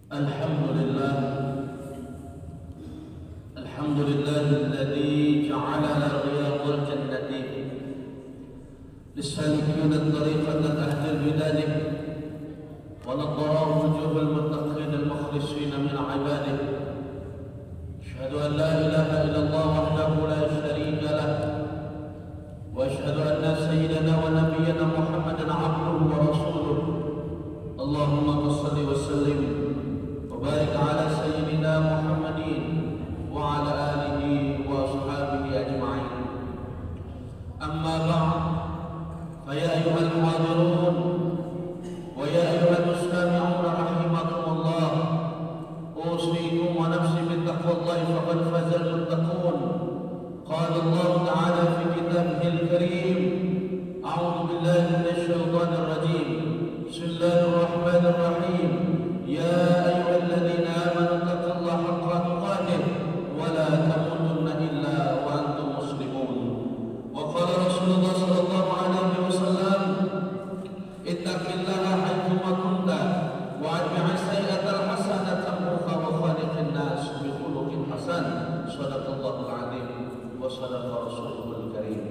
Alhamdulillah, alladzi ja'ala riyadul jannati lis-salikin at-tariqatan ahlil biladih wa nadhara wujuhal muttaqin al-mukhlisin min 'ibadih. Asyhadu an la ilaha illallah wahdahu la syarika lah wa asyhadu anna sayyidana wa nabiyyana Muhammadan 'abduhu wa rasuluh. Allahumma shalli wa sallim وبارك على سيدنا محمد وعلى آله وأصحابه أجمعين. أما بعد، فيا أيها الحاضرون ويا أيها المستمعون رحمكم الله، أوصيكم ونفسي بتقوى الله فقد فاز المتقون. قال الله تعالى في كتابه الكريم: أعوذ بالله من الشيطان الرجيم، بسم الله الرحمن الرحيم. يا أيها الذين آمنوا اتقوا الله حق تقاته ولا تموتن إلا وأنتم مسلمون. وقال رسول الله صلى الله عليه وسلم: اتق الله حيثما كنت وأتبع السيئة الحسنة تمحها وخالق الناس بخلق حسن. صدق الله العظيم وصدق رسوله الكريم.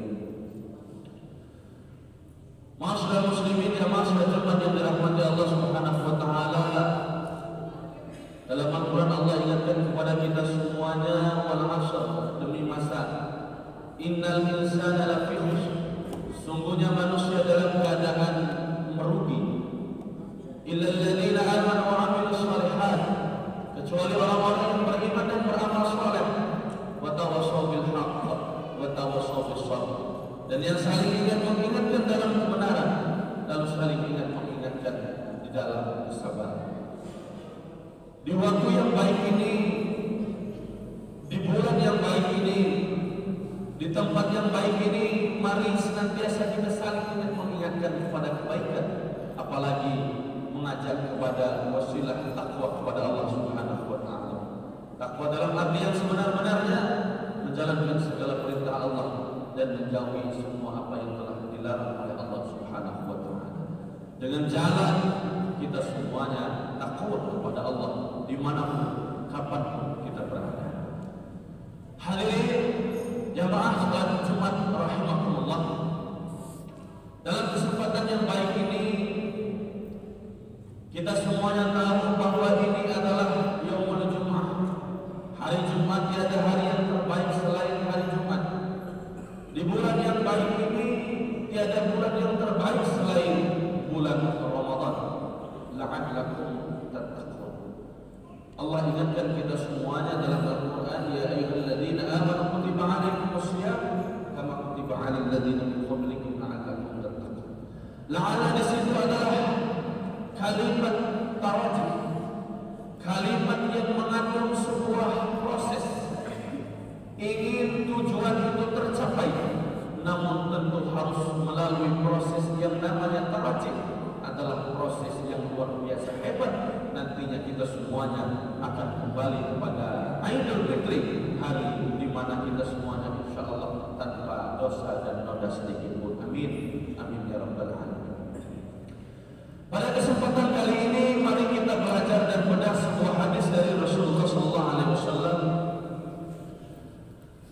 Ma'asyiral muslimin ya ma'asyiral jemaat yang dirahmati Allah Subhanahu wa taala. Dalam Al-Quran Allah ingatkan kepada kita semuanya, wal 'ashr, demi masa. Innal insana lafi khusr, sungguhnya manusia dalam keadaan merugi. Illal ladzina amanu wa 'amilus shalihat, kecuali orang-orang yang beriman dan beramal saleh. Wa tawassaw bil haqq wa tawassaw bis sabr, dan yang saling ingat mengingatkan dalam kebenaran, lalu saling ingat mengingatkan di dalam kesabaran. Di waktu yang baik ini, di bulan yang baik ini, di tempat yang baik ini, mari senantiasa kita saling ingat mengingatkan kepada kebaikan, apalagi mengajak kepada wasilah takwa kepada Allah Subhanahu wa taala. Takwa dalam arti yang sebenar-benarnya, menjalankan segala perintah Allah dan menjauhi semua apa yang telah dilarang oleh Allah Subhanahu wa taala. Dengan jalan kita semuanya takut kepada Allah dimanapun, kapanpun kita berada. Hadirin jamaah salat Jumat rahimakumullah, dalam kesempatan yang baik ini kita semuanya tahu bahwa ini adalah Yaumul Jumat. Hari Jumat tiada hari yang terbaik selain hari Jumat. Di bulan yang baik ini tiada bulan yang terbaik selain bulan Ramadan. La'allakum tattaqun. Allah ingatkan kita semuanya dalam Al-Quran: ya ayyuhalladzina amanu kutiba 'alaikumus shiyam kama kutiba 'alal ladzina min qablikum la'allakum tattaqun. La'alla di situ adalah kalimat tarajih, kalimat yang mengandung sebuah proses. Ingin tujuan itu tercapai, namun tentu harus melalui proses yang namanya tarajih. Adalah proses yang luar biasa hebat. Nantinya kita semuanya akan kembali kepada Idul Fitri, hari di mana kita semuanya insya Allah tanpa dosa dan noda sedikit pun. Amin, amin ya rabbal alamin. Pada kesempatan kali ini mari kita belajar dan bedah sebuah hadis dari Rasulullah SAW.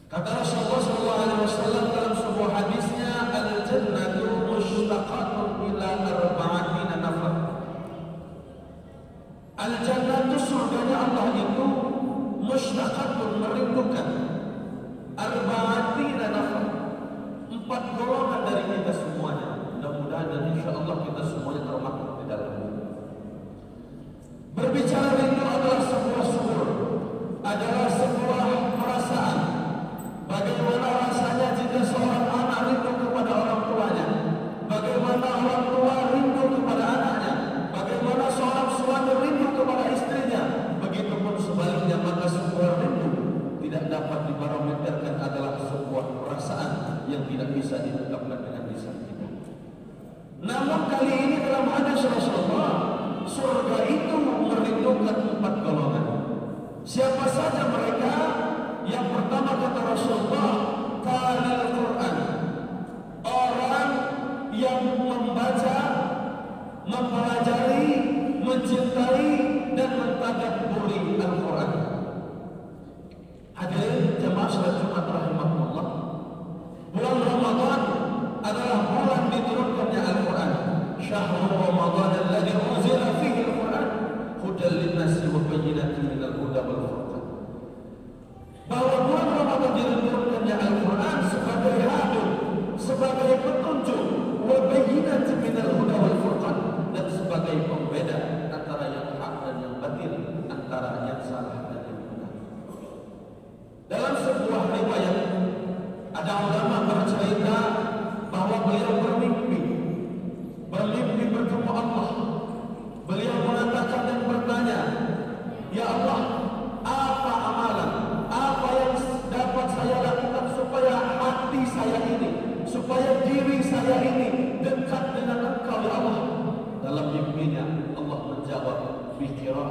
Kata Rasulullah SAW dalam sebuah hadisnya, al-jannatu mushtaqatun ila arba'atina nafar. Al-jannatu, surganya Allah itu, mushtaqatun, merindukan, arba'atina nafar, 4 golongan dari kita semuanya. Mudah-mudahan dan insya Allah kita semuanya termasuk di dalamnya. Berbicara rindu adalah sebuah syukur, adalah sebuah perasaan. Bagaimana rasanya jika seorang anak rindu kepada orang tuanya, bagaimana orang tua rindu kepada anaknya, bagaimana seorang suami rindu kepada istrinya, begitupun sebaliknya. Maka sebuah rindu tidak dapat dibarometerkan, adalah sebuah perasaan yang tidak bisa diungkapkan dengan lisan kita. Namun kali ini dalam hadis Rasulullah, surga itu merindukan 4 golongan. Siapa saja mereka? Yang pertama kata Rasulullah, talil Quran, orang yang membaca, mempelajari, mencintai dan mentadaburi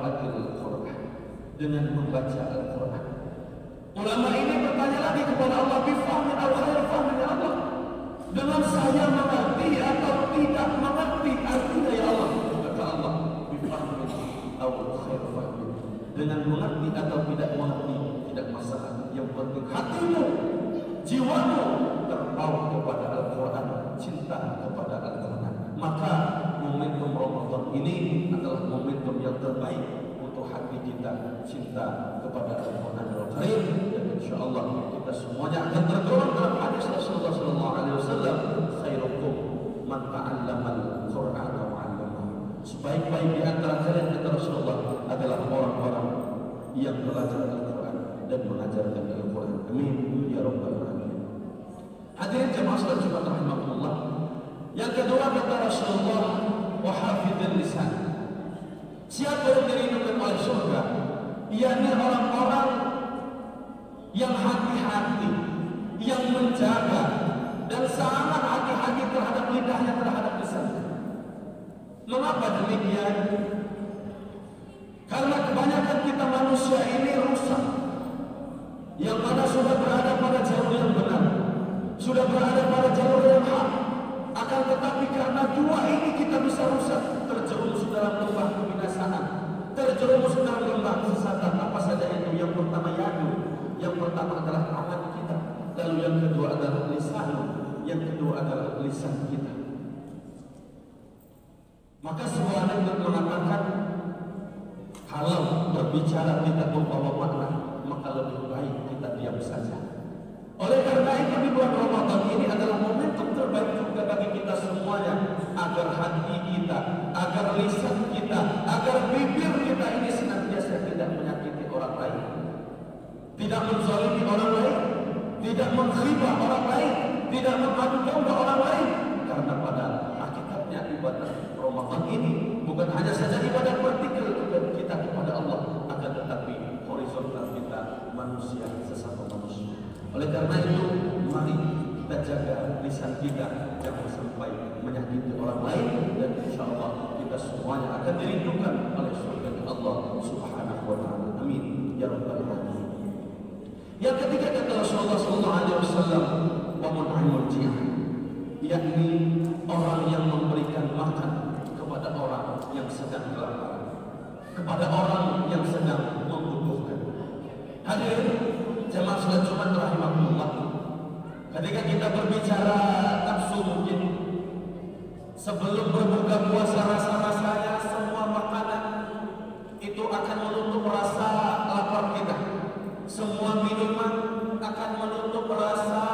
biqiraatil Qur'an, dengan membaca Al-Qur'an. Ulama ini bertanya lagi kepada Allah, bifahmin aw khair fahmin ya Allah, dengan saya mengerti atau tidak mengerti artinya ya Allah. Kata Allah, bifahmin aw khair fahmin, dengan mengerti atau tidak mengerti tidak masalah, yang penting hatimu, jiwamu terpaut kepada Al-Quran, cinta kepada Al-Quran. Maka momentum Ramadan ini adalah momentum yang terbaik untuk hati kita cinta kepada Al-Quran Al-Karim. Dan insya Allah kita semuanya akan terdorong dalam hadis Rasulullah SAW, khairukum man ta'allama Al-Quran wa 'allamahu. Sebaik-baik di antara kalian, kata Rasulullah, adalah orang-orang yang belajar Al-Quran dan mengajarkan Al-Quran. Amin ya rabbal alamin. Hadirin jemaah sekalian Jumat rahimahullah. Yang kedua kata Rasulullah, wa hafidhil lisan. Siapa yang dirindukan oleh surga? Yakni orang-orang yang hati-hati, yang menjaga dan sangat hati-hati terhadap lidahnya, terhadap lisannya. Mengapa demikian? Karena kebanyakan kita manusia ini rusak, yang mana sudah berada pada jalur yang benar, sudah berada pada jalur yang hak. Akan tetapi karena dua ini kita bisa rusak, terjerumus dalam lembah kebinasaan, terjerumus dalam lembah kesesatan. Apa saja itu? Yang pertama yadu, yang pertama adalah tangan kita, lalu yang kedua adalah lisan, yang kedua adalah lisan kita. Maka sebuah ayat mengatakan, kalau berbicara tidak membawa makna, maka lebih baik kita diam saja. Oleh karena itu di bulan Ramadan ini adalah momentum terbaik juga bagi kita semuanya, agar hati kita, agar lisan kita, agar bibir kita ini senantiasa tidak menyakiti orang lain, tidak menzalimi orang lain, tidak menghibah orang lain, tidak mengadu domba orang lain. Karena pada hakikatnya ibadah Ramadan ini bukan hanya saja ibadah vertikal kita kepada Allah, akan tetapi horizontal kita manusia sesama manusia. Oleh karena itu, mari kita jaga lisan kita jangan sampai menyakiti orang lain, dan insya Allah kita semuanya akan dirindukan oleh surga Allah Subhanahu wa Ta'ala. Amin ya rabbal alamin. Yang ketiga kata Rasulullah SAW, wa mun'imul ji'ah, yakni orang yang memberikan makan kepada orang yang sedang kelaparan, kepada orang yang sedang membutuhkan. Hadirin jemaah salat Jumat rahimahullah, ketika kita berbicara nafsu, mungkin sebelum berbuka puasa rasa-rasanya semua makanan itu akan menutup rasa lapar kita, semua minuman akan menutup rasa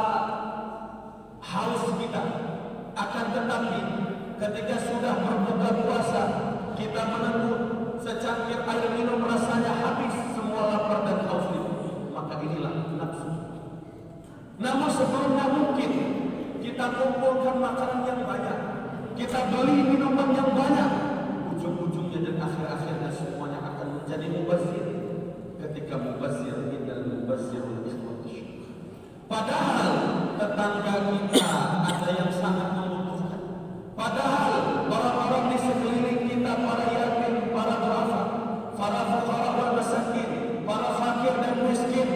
haus kita. Akan tetapi ketika sudah berbuka puasa, kita menemukan secangkir air minum rasanya habis semua lapar dan haus itu, maka inilah nafsu. Namun sebelumnya mungkin kita kumpulkan makanan yang banyak, kita beli minuman yang banyak, ujung-ujungnya dan akhir-akhirnya semuanya akan menjadi mubazir. Ketika mubazir, innal mubazirul ikhwatu syukur. Padahal tetangga kita ada yang sangat membutuhkan. Padahal orang-orang di sekeliling kita, para yatim, para duafa, para fuqara wal masakin, para fakir dan miskin,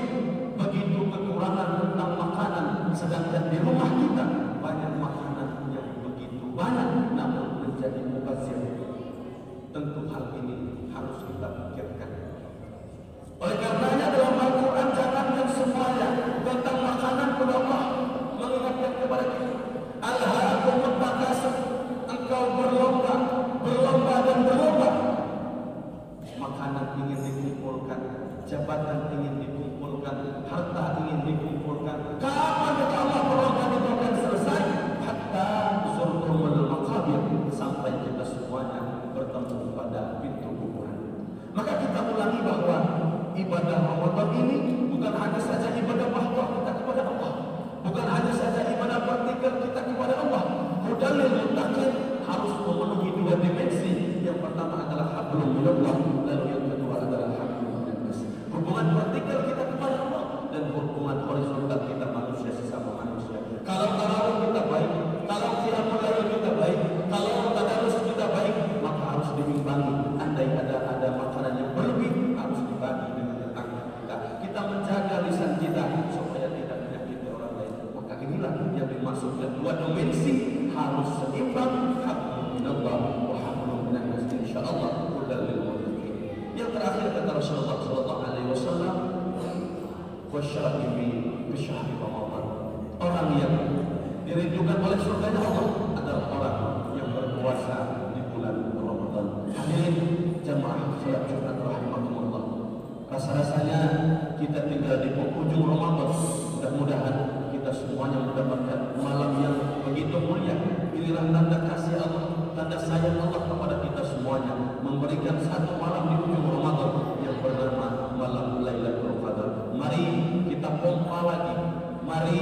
begitu kekurangan tentang makanan, sedangkan di rumah kita banyak makanan yang begitu banyak namun menjadi mubazir. Tentu hal ini harus kita pikirkan. Oleh karenanya dalam Al-Quran jangankan semuanya tentang makanan pun Allah mengingatkan kepada kita, alhaakumut takasur, engkau berlomba dan berlomba. Makanan ingin dikumpulkan, jabatan ingin dikumpulkan, harta ingin dikumpulkan. Kapan kata Allah berlomba itu akan selesai? Hatta zurtumul maqabir, sampai kita semuanya bertemu pada pintu kuburan. Maka kita ulangi bahwa ibadah Ramadan ini bukan hanya saja ibadah mahdoh kita kepada Allah, bukan hanya saja ibadah vertikal kita kepada Allah. Hudalil muttaqin harus memenuhi dua dimensi. Yang pertama adalah hablum minallah, lalu yang kedua adalah hablum minannas. Hubungan vertikal kita kepada Allah dan hubungan horizontal kita manusia sesama manusia. Kalau tarawih kita baik, kalau qiyamul lail kita baik, kalau tadarus kita baik, maka harus diimbangi. Andai ada makanan yang Rasulullah sallallahu alaihi wasallam, "Wasyaibi bi syahri Ramadan." Orang yang dirindukan oleh surganya Allah adalah orang yang berpuasa di bulan Ramadan. Hadirin jamaah salat Jumat rahimakumullah. Rasa-rasanya kita tinggal di penghujung Ramadan. Mudah-mudahan kita semuanya mendapatkan malam yang begitu mulia. Inilah tanda kasih Allah, tanda sayang Allah kepada kita semuanya, memberikan satu malam di ujung Ramadan yang bernama malam Lailatul Qadar. Mari kita pompa lagi, mari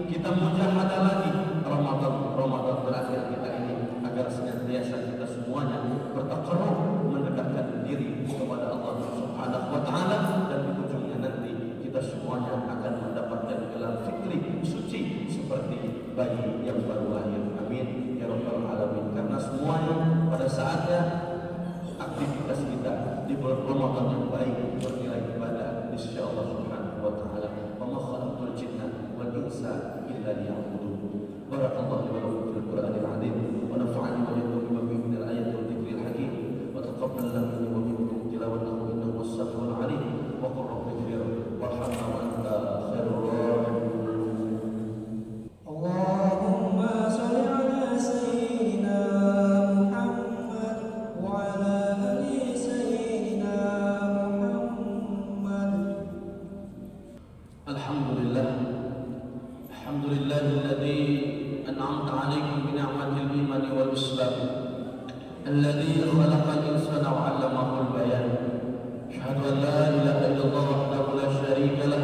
kita mujahadah lagi Ramadan terakhir kita ini, agar senantiasa kita semuanya bertakarruf mendekatkan diri kepada Allah Subhanahu wa taala, dan di ujungnya nanti kita semuanya akan mendapatkan gelar fitri suci seperti bayi yang baru lahir. Amin ya rabbal alamin. Karena semuanya pada saatnya aktivitas kita di bulan Ramadan yang baik bernilai ibadah di sisi Allah Subhanahu wa taala. Wa ma khalaqtul jinna wal insa illa liya'budun. Barakallahu wa lakum fil Qur'anil 'azim wa nafa'ani wa iyyakum bima fihi min al-ayati wal dhikril hakim wa taqabbal minni wa minkum tilawatahu innahu was-sami'ul 'alim wa qur rabbi ighfir warhamna wa anta khairur rahimin. Allahumma shalli ala sayyidina Muhammad wa ala ali sayyidina Muhammad. Alhamdulillah, alhamdulillahilladzi an'amta 'alaikum bi ni'matil iman wal islam, alladzi khalaqal insana wa 'allamahul bayan. Asyhadu an la ilaha illallah wahdahu la syarika lah,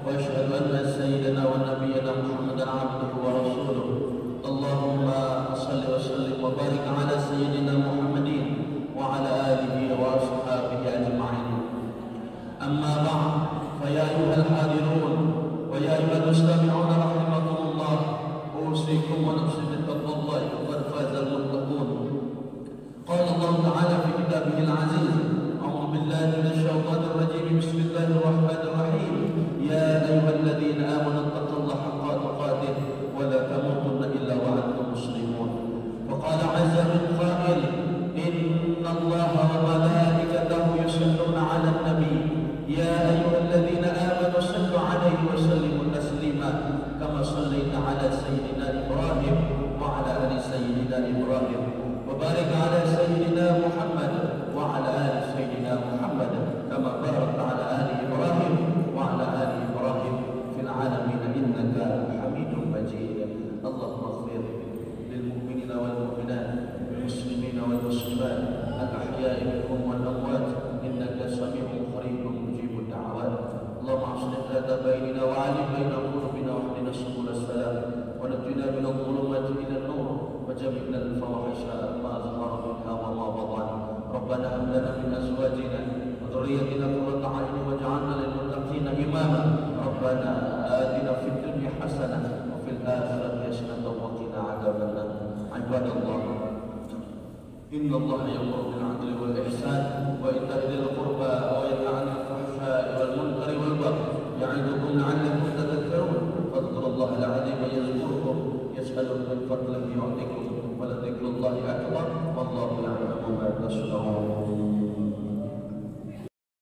wa asyhadu anna sayyidana wa nabiyyana Muhammadan 'abduhu wa rasuluh. Allahumma shalli wa sallim wa barik 'ala sayyidina Muhammadin wa 'ala alihi wa ashabihi ajma'in. Amma ba'd, fa ya ayyuhal hadirun wa ya ayyuhal mustami'un rahimakumullah, usikum wa nafsi bittaqwallahi faqad fazal muttaqun. Qala Allah ta'ala fi kitabihil 'aziz, a'udzu billahi minasy syaithanir rajim, bismillahir rahmanir rahim, ya ayyuhalladzina amanu taqullaha haqqa tuqatih wa la tamutunna illa wa antum muslimun. Wa qala 'azza min qa'il, inna Allaha wa malaikatahu yusalluna 'alan nabi, ya ayyuhalladzina amanu sallu 'alaihi wa sallimu taslima kama shallaita 'ala sayyidina Ibrahim wa 'ala ali sayyidina Ibrahim wa barik 'ala sayyidina Muhammad wa 'ala ali sayyidina Muhammad kama barakta 'ala ali Ibrahim wa 'ala ali Ibrahim fil 'alamin innaka Hamidum Majid. Allahumma ighfir lil mu'minina wal mu'minat, wal muslimina wal muslimat, al ahya'i minhum wal amwat, innaka sami'un qaribun mujibud da'awat. Allahumma aslih dhata bainina wa 'alif baina qulubina wa hdina subul salam wa najjina min adh-dhulumati ila an-nur wa jannibna al-fawahisha ma zahara minha wa ma batan. Rabbana hab lana min azwajina wa dhurriyyatina qurrata a'yun waj'alna lil muttaqina imama. Rabbana atina fid dunya hasanah wa fil akhirati hasanah wa qina adzabannar. Ibadallah, inna Allaha ya'muru bil 'adli wal ihsan